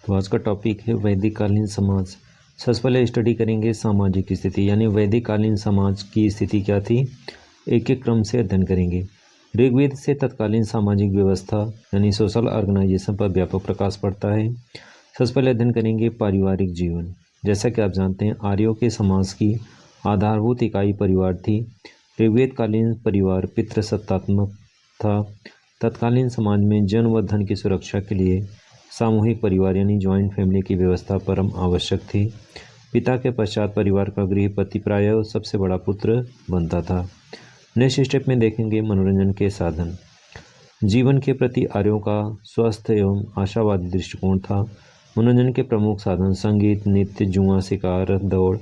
तो आज का टॉपिक है वैदिक कालीन समाज। सबसे पहले स्टडी करेंगे सामाजिक स्थिति, यानी वैदिक कालीन समाज की स्थिति क्या थी। एक एक क्रम से अध्ययन करेंगे। ऋग्वेद से तत्कालीन सामाजिक व्यवस्था यानी सोशल ऑर्गेनाइजेशन पर व्यापक प्रकाश पड़ता है। सबसे पहले अध्ययन करेंगे पारिवारिक जीवन। जैसा कि आप जानते हैं, आर्यों के समाज की आधारभूत इकाई परिवार थी। ऋग्वेद कालीन परिवार पितृसत्तात्मक था। तत्कालीन समाज में जन व धन की सुरक्षा के लिए सामूहिक परिवार यानी जॉइंट फैमिली की व्यवस्था परम आवश्यक थी। पिता के पश्चात परिवार का गृहपति प्रायः सबसे बड़ा पुत्र बनता था। नेक्स्ट स्टेप में देखेंगे मनोरंजन के साधन। जीवन के प्रति आर्यों का स्वस्थ एवं आशावादी दृष्टिकोण था। मनोरंजन के प्रमुख साधन संगीत, नृत्य, जुआ, शिकार, दौड़,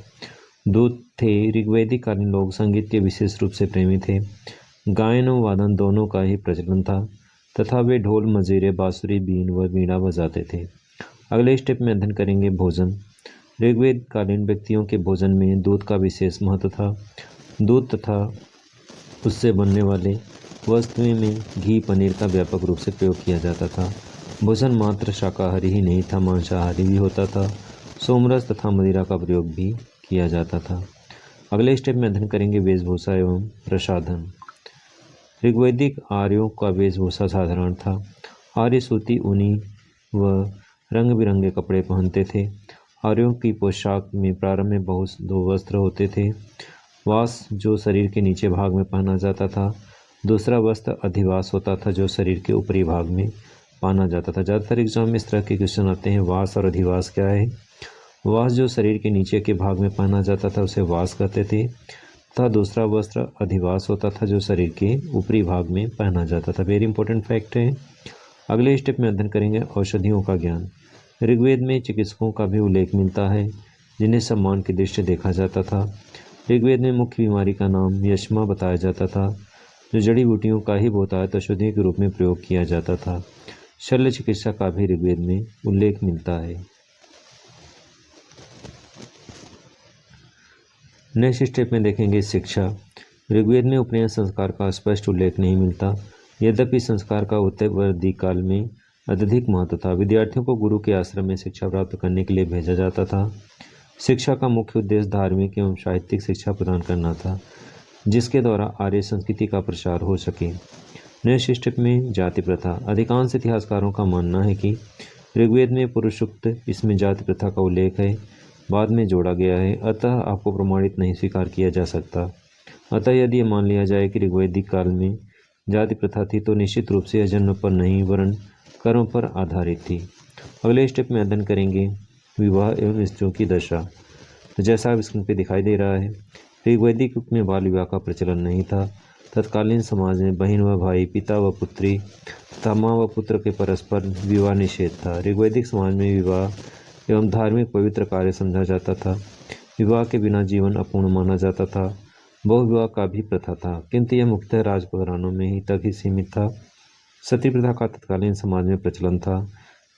दूत थे। ऋग्वैदिक कालीन लोग संगीत के विशेष रूप से प्रेमी थे। गायन व वादन दोनों का ही प्रचलन था तथा वे ढोल, मजीरे, बांसुरी, बीन व वीणा बजाते थे। अगले स्टेप में अध्ययन करेंगे भोजन। ऋग्वेद कालीन व्यक्तियों के भोजन में दूध का विशेष महत्व था। दूध तथा उससे बनने वाले वस्तुएं में घी, पनीर का व्यापक रूप से प्रयोग किया जाता था। भोजन मात्र शाकाहारी ही नहीं था, मांसाहारी भी होता था। सोमरस तथा मदिरा का प्रयोग भी किया जाता था। अगले स्टेप में अध्ययन करेंगे वेशभूषा एवं प्रसाधन। ऋग्वैदिक आर्यों का वेशभूषा साधारण था। आर्य सूती, ऊनी व रंग बिरंगे कपड़े पहनते थे। आर्यों की पोशाक में प्रारंभ में बहुत दो वस्त्र होते थे। वास जो शरीर के नीचे भाग में पहना जाता था। दूसरा वस्त्र अधिवास होता था जो शरीर के ऊपरी भाग में पहना जाता था। ज़्यादातर एग्जाम में इस तरह के क्वेश्चन आते हैं, वास और अधिवास क्या है। वास जो शरीर के नीचे के भाग में पहना जाता था उसे वास कहते थे तथा दूसरा वस्त्र अधिवास होता था जो शरीर के ऊपरी भाग में पहना जाता था। वेरी इंपॉर्टेंट फैक्ट है। अगले स्टेप में अध्ययन करेंगे औषधियों का ज्ञान। ऋग्वेद में चिकित्सकों का भी उल्लेख मिलता है जिन्हें सम्मान की दृष्टि देखा जाता था। ऋग्वेद में मुख्य बीमारी का नाम यक्ष्मा बताया जाता था जो जड़ी बूटियों का ही बहुतायत औषधि के रूप में प्रयोग किया जाता था। शल्य चिकित्सा का भी ऋग्वेद में उल्लेख मिलता है। नेक्स्ट स्टेप में देखेंगे शिक्षा। ऋग्वेद में उपनयन संस्कार का स्पष्ट उल्लेख नहीं मिलता, यद्यपि संस्कार का उत्तरवर्ती काल में अत्यधिक महत्व था। विद्यार्थियों को गुरु के आश्रम में शिक्षा प्राप्त करने के लिए भेजा जाता था। शिक्षा का मुख्य उद्देश्य धार्मिक एवं साहित्यिक शिक्षा प्रदान करना था जिसके द्वारा आर्य संस्कृति का प्रसार हो सके। नेक्स्ट स्टेप में जाति प्रथा। अधिकांश इतिहासकारों का मानना है कि ऋग्वेद में पुरुषोक्त इसमें जाति प्रथा का उल्लेख है, बाद में जोड़ा गया है, अतः आपको प्रमाणित नहीं स्वीकार किया जा सकता। अतः यदि मान लिया जाए कि ऋग्वैदिक काल में जाति प्रथा थी तो निश्चित रूप से यह जन्म पर नहीं वरन कर्म पर आधारित थी। अगले स्टेप में अध्ययन करेंगे विवाह एवं स्त्रियों की दशा। तो जैसा अब स्क्रीन पर दिखाई दे रहा है, ऋग्वैदिक युग में बाल विवाह का प्रचलन नहीं था। तत्कालीन समाज में बहन व भाई, पिता व पुत्री तथा माँ व पुत्र के परस्पर विवाह निषेध था। ऋग्वैदिक समाज में विवाह एवं धार्मिक पवित्र कार्य समझा जाता था। विवाह के बिना जीवन अपूर्ण माना जाता था। बहुविवाह का भी प्रथा था, किंतु यह मुख्यतः राजघरानों में ही तक ही सीमित था। सती प्रथा का तत्कालीन समाज में प्रचलन था।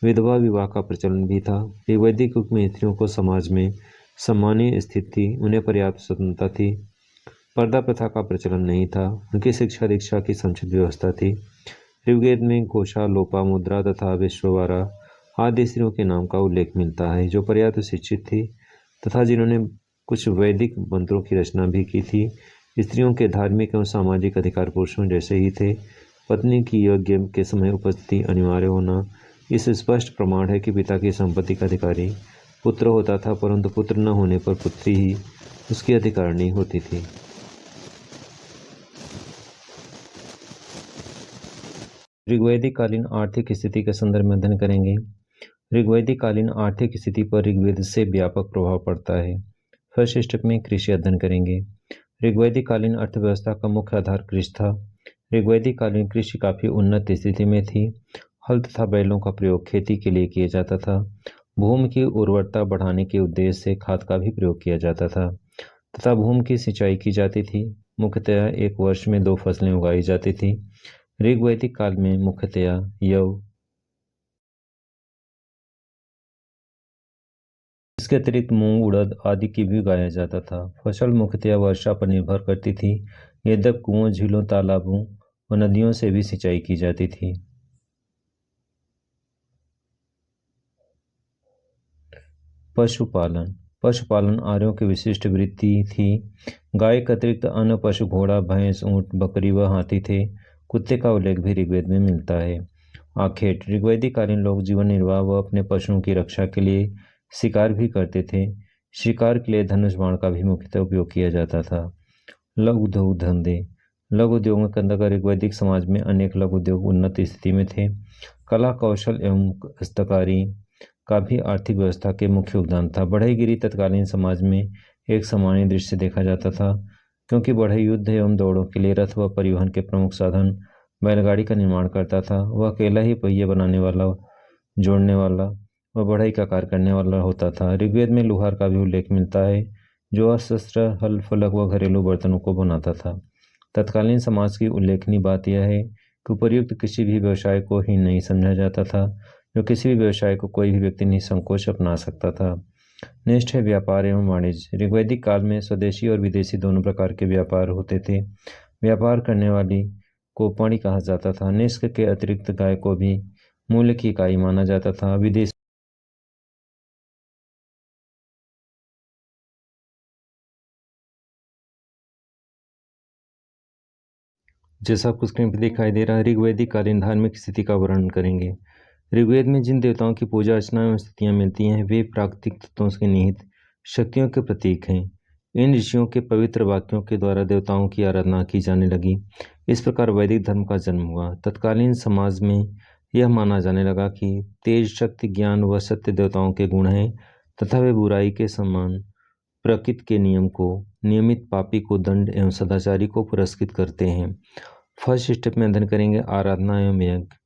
विधवा विवाह का प्रचलन भी था। ऋग्वैदिक युग में स्त्रियों को समाज में सम्मानीय स्थिति थी, उन्हें पर्याप्त स्वतंत्रता थी। पर्दा प्रथा का प्रचलन नहीं था, उनकी शिक्षा दीक्षा की समुचित व्यवस्था थी। ऋग्वेद में घोषा, लोपा, मुद्रा तथा विश्ववारा आदि स्त्रियों के नाम का उल्लेख मिलता है जो पर्याप्त शिक्षित थी तथा जिन्होंने कुछ वैदिक मंत्रों की रचना भी की थी। स्त्रियों के धार्मिक एवं सामाजिक अधिकार पुरुषों जैसे ही थे। पत्नी की यज्ञ के समय उपस्थिति अनिवार्य होना इस स्पष्ट प्रमाण है कि पिता की संपत्ति का अधिकारी पुत्र होता था, परंतु पुत्र न होने पर पुत्री ही उसकी अधिकारिणी होती थी। ऋग्वैदिक कालीन आर्थिक स्थिति के संदर्भ में अध्ययन करेंगे। ऋग्वैदिक कालीन आर्थिक स्थिति पर ऋग्वेद से व्यापक प्रभाव पड़ता है। फर्स्ट स्टेप में कृषि अध्ययन करेंगे। ऋग्वैदिक कालीन अर्थव्यवस्था का मुख्य आधार कृषि था। ऋग्वैदिक कालीन कृषि काफ़ी उन्नत स्थिति में थी। हल तथा बैलों का प्रयोग खेती के लिए किया जाता था। भूमि की उर्वरता बढ़ाने के उद्देश्य से खाद का भी प्रयोग किया जाता था तथा भूमि की सिंचाई की जाती थी। मुख्यतया एक वर्ष में 2 फसलें उगाई जाती थी। ऋग्वैदिक काल में मुख्यतया यव, इसके अतिरिक्त मूंग, उड़द आदि की भी उगाया जाता था। फसल मुख्यतया वर्षा पर निर्भर करती थी, यद्यपि कुओं, झीलों, तालाबों और नदियों से भी सिंचाई की जाती थी। पशुपालन। पशुपालन आर्यों की विशिष्ट वृत्ति थी। गाय के अतिरिक्त अन्य पशु घोड़ा, भैंस, ऊंट, बकरी व हाथी थे। कुत्ते का उल्लेख भी ऋग्वेद में मिलता है। आखेट। ऋग्वैदिक कालीन लोग जीवन निर्वाह व अपने पशुओं की रक्षा के लिए शिकार भी करते थे। शिकार के लिए धनुष बाण का भी मुख्यतः उपयोग किया जाता था। लघु उद्योग धंधे। लघु उद्योगों के अंतर्गत ऋग्वैदिक समाज में अनेक लघु उद्योग उन्नत स्थिति में थे। कला, कौशल एवं हस्तकारी का भी आर्थिक व्यवस्था के मुख्य योगदान था। बढ़ईगिरी तत्कालीन समाज में एक सामान्य दृश्य देखा जाता था, क्योंकि बढ़ई युद्ध एवं दौड़ों के लिए रथ व परिवहन के प्रमुख साधन बैलगाड़ी का निर्माण करता था। वह अकेला ही पहिए बनाने वाला, जोड़ने वाला व बढ़ई का कार्य करने वाला होता था। ऋग्वेद में लोहार का भी उल्लेख मिलता है, जो अस्त्र, हल, फलक व घरेलू बर्तनों को बनाता था। तत्कालीन समाज की उल्लेखनीय बात यह है कि उपर्युक्त किसी भी व्यवसाय को ही नहीं समझा जाता था, जो किसी भी व्यवसाय को कोई भी व्यक्ति निसंकोच अपना सकता था। नेक्स्ट है व्यापार एवं वाणिज्य। ऋग्वैदिक काल में स्वदेशी और विदेशी दोनों प्रकार के व्यापार होते थे। व्यापार करने वाली को पाणी कहा जाता था। निष्क के अतिरिक्त गाय को भी मूल्य की इकाई माना जाता था। विदेश जैसा आपको स्क्रीन पर दिखाई दे रहा है, ऋग्वैदिक कालीन धार्मिक स्थिति का वर्णन करेंगे। ऋग्वेद में जिन देवताओं की पूजा अर्चना एवं स्थितियाँ मिलती हैं, वे प्राकृतिक तत्वों के निहित शक्तियों के प्रतीक हैं। इन ऋषियों के पवित्र वाक्यों के द्वारा देवताओं की आराधना की जाने लगी। इस प्रकार वैदिक धर्म का जन्म हुआ। तत्कालीन समाज में यह माना जाने लगा कि तेज, शक्ति, ज्ञान व सत्य देवताओं के गुण हैं तथा वे बुराई के समान प्रकृति के नियम को, नियमित पापी को दंड एवं सदाचारी को पुरस्कृत करते हैं। फर्स्ट स्टेप में अध्ययन करेंगे आराधना एवं यज्ञ।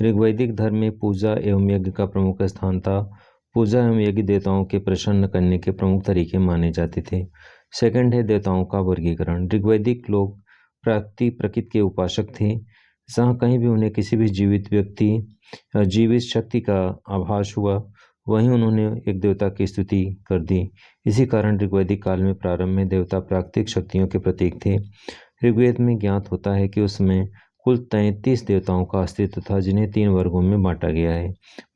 ऋग्वैदिक धर्म में पूजा एवं यज्ञ का प्रमुख स्थान था। पूजा एवं यज्ञ देवताओं के प्रसन्न करने के प्रमुख तरीके माने जाते थे। सेकंड है देवताओं का वर्गीकरण। ऋग्वैदिक लोग प्रकृति के उपासक थे। जहाँ कहीं भी उन्हें किसी भी जीवित व्यक्ति या जीवित शक्ति का आभास हुआ, वहीं उन्होंने एक देवता की स्तुति कर दी। इसी कारण ऋग्वैदिक काल में प्रारंभ में देवता प्राकृतिक शक्तियों के प्रतीक थे। ऋग्वेद में ज्ञात होता है कि उसमें कुल 33 देवताओं का अस्तित्व था, जिन्हें 3 वर्गों में बांटा गया है।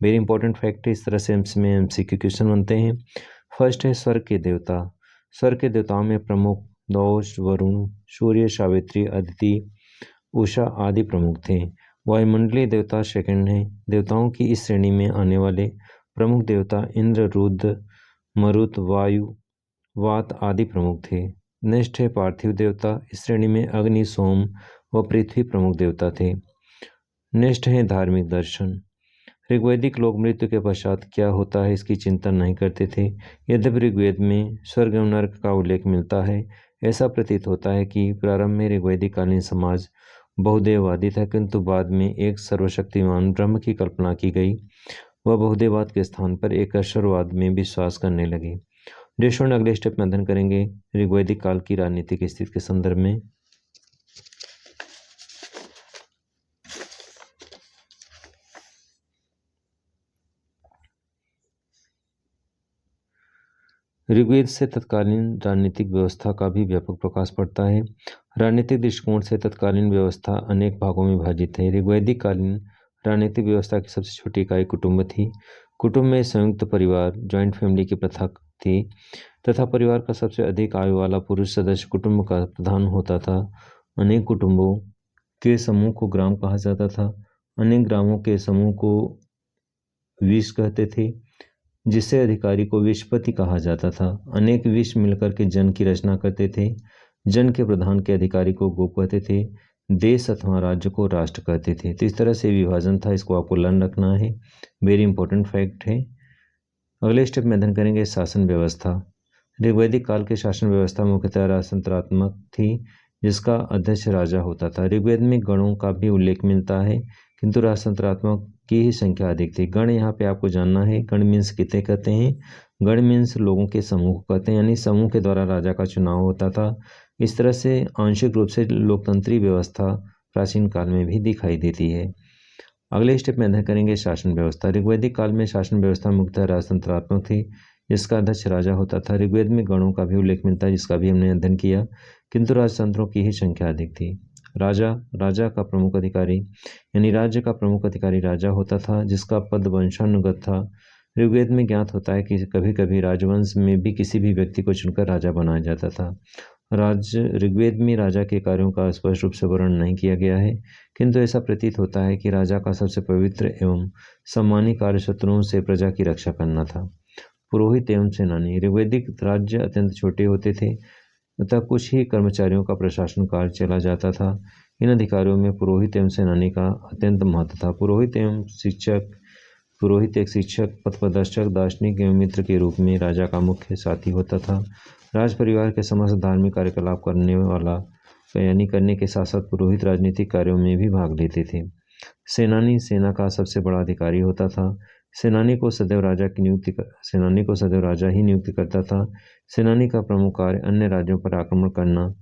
वेरी इंपॉर्टेंट फैक्ट है, इस तरह से में एमसीक्यू क्वेश्चन बनते हैं। फर्स्ट है स्वर्ग के देवता। स्वर्ग के देवताओं में प्रमुख दोष, वरुण, सूर्य, सावित्री, अदिति, उषा आदि प्रमुख थे। वायुमंडलीय देवता सेकंड है। देवताओं की इस श्रेणी में आने वाले प्रमुख देवता इंद्र, रुद्र, मरुत, वायु, वात आदि प्रमुख थे। नेक्स्ट है पार्थिव देवता। इस श्रेणी में अग्नि, सोम व पृथ्वी प्रमुख देवता थे। नेक्स्ट है धार्मिक दर्शन। ऋग्वैदिक लोग मृत्यु के पश्चात क्या होता है इसकी चिंता नहीं करते थे। यद्यपि ऋग्वेद में स्वर्ग एवं नरक का उल्लेख मिलता है, ऐसा प्रतीत होता है कि प्रारंभ में ऋग्वैदिक कालीन समाज बहुदेववादी था, किंतु बाद में एक सर्वशक्तिमान ब्रह्म की कल्पना की गई। वह बहुदेववाद के स्थान पर एक ईश्वरवाद में विश्वास करने लगे। नेक्स्ट अगले स्टेप में अध्ययन करेंगे ऋग्वैदिक काल की राजनीतिक स्थिति के संदर्भ में। ऋग्वेद से तत्कालीन राजनीतिक व्यवस्था का भी व्यापक प्रकाश पड़ता है। राजनीतिक दृष्टिकोण से तत्कालीन व्यवस्था अनेक भागों में विभाजित है। ऋग्वैदिक कालीन राजनीतिक व्यवस्था की सबसे छोटी इकाई कुटुंब थी। कुटुंब में संयुक्त परिवार, जॉइंट फैमिली की प्रथा थी तथा परिवार का सबसे अधिक आयु वाला पुरुष सदस्य कुटुंब का प्रधान होता था। अनेक कुटुंबों के समूह को ग्राम कहा जाता था। अनेक ग्रामों के समूह को विश कहते थे, जिससे अधिकारी को विशपति कहा जाता था। अनेक विश मिलकर के जन की रचना करते थे। जन के प्रधान के अधिकारी को गोप कहते थे। देश अथवा राज्य को राष्ट्र कहते थे। तो इस तरह से विभाजन था, इसको आपको लर्न रखना है, वेरी इंपॉर्टेंट फैक्ट है। अगले स्टेप में अध्ययन करेंगे शासन व्यवस्था। ऋग्वैदिक काल की शासन व्यवस्था मुख्यतः राजतंत्रात्मक थी, जिसका अध्यक्ष राजा होता था। ऋग्वेद में गणों का भी उल्लेख मिलता है, किंतु राजतंत्रात्मक की ही संख्या अधिक थी। गण यहाँ पे आपको जानना है, गण मीन्स कितने कहते हैं। गण मीन्स लोगों के समूह को कहते हैं, यानी समूह के द्वारा राजा का चुनाव होता था। इस तरह से आंशिक रूप से लोकतंत्री व्यवस्था प्राचीन काल में भी दिखाई देती है। अगले स्टेप में अध्ययन करेंगे शासन व्यवस्था। ऋग्वैदिक काल में शासन व्यवस्था मुख्यतः राजतंत्रात्मक थी, जिसका अध्यक्ष राजा होता था। ऋग्वेद में गणों का भी उल्लेख मिलता है, जिसका भी हमने अध्ययन किया, किंतु राजतंत्रों की ही संख्या अधिक थी। राजा का प्रमुख अधिकारी यानी राज्य का प्रमुख अधिकारी राजा होता था, जिसका पद वंशानुगत था। ऋग्वेद में ज्ञात होता है कि कभी कभी राजवंश में भी किसी भी व्यक्ति को चुनकर राजा बनाया जाता था। ऋग्वेद में राजा के कार्यों का स्पष्ट रूप से वर्णन नहीं किया गया है, किंतु ऐसा प्रतीत होता है कि राजा का सबसे पवित्र एवं सम्मानी कार्य शत्रुओं से प्रजा की रक्षा करना था। पुरोहित एवं सेनानी। ऋग्वैदिक राज्य अत्यंत छोटे होते थे तथा कुछ ही कर्मचारियों का प्रशासन कार्य चला जाता था। इन अधिकारियों में पुरोहित एवं सेनानी का अत्यंत महत्व था। पुरोहित एक शिक्षक, पथप्रदर्शक, दार्शनिक एवं मित्र के रूप में राजा का मुख्य साथी होता था। राज परिवार के समस्त धार्मिक कार्यकलाप करने के साथ साथ पुरोहित राजनीतिक कार्यों में भी भाग लेते थे। सेनानी सेना का सबसे बड़ा अधिकारी होता था। सेनानी को सदैव राजा ही नियुक्त करता था। सेनानी का प्रमुख कार्य अन्य राज्यों पर आक्रमण करना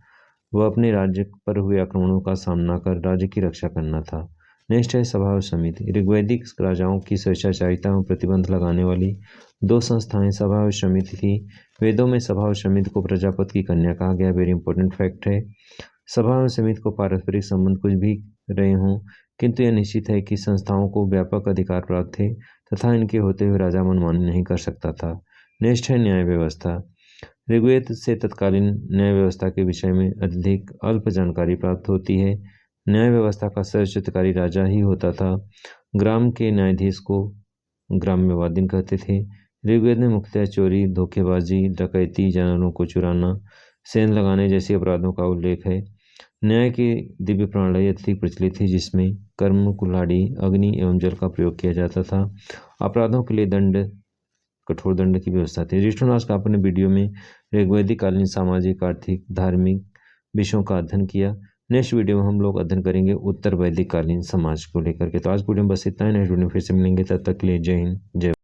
व अपने राज्य पर हुए आक्रमणों का सामना कर राज्य की रक्षा करना था। नेक्स्ट है सभा और समिति। ऋग्वैदिक राजाओं की स्वेच्छाचारिता एवं प्रतिबंध लगाने वाली दो संस्थाएं सभा और समिति थी। वेदों में सभा और समिति को प्रजापति की कन्या कहा गया। वेरी इंपॉर्टेंट फैक्ट है। सभा और समिति को पारस्परिक संबंध कुछ भी रहे हों, किंतु यह निश्चित है कि संस्थाओं को व्यापक अधिकार प्राप्त थे तथा इनके होते हुए राजा मनमानी नहीं कर सकता था। नेक्स्ट है न्याय व्यवस्था। ऋग्वेद से तत्कालीन न्याय व्यवस्था के विषय में अधिक अल्प जानकारी प्राप्त होती है। न्याय व्यवस्था का सर्वोच्च अधिकारी राजा ही होता था। ग्राम के न्यायाधीश को ग्राम्यवादीन कहते थे। ऋग्वेद में मुख्यतः चोरी, धोखेबाजी, डकैती, जानवरों को चुराना, सेंध लगाने जैसे अपराधों का उल्लेख है। न्याय की दिव्य प्रणाली अत्यधिक प्रचलित थी, जिसमें कर्म, कुल्हाड़ी, अग्नि एवं जल का प्रयोग किया जाता था। अपराधों के लिए कठोर दंड की व्यवस्था थी। ऋषिनाश का अपने वीडियो में ऋग्वैदिक कालीन सामाजिक, आर्थिक, धार्मिक विषयों का अध्ययन किया। नेक्स्ट वीडियो में हम लोग अध्ययन करेंगे उत्तर वैदिक कालीन समाज को लेकर के। तो आज वीडियो में बस इतना ही। नेक्स्ट वीडियो में फिर से मिलेंगे, तब तक के लिए जय हिंद, जय।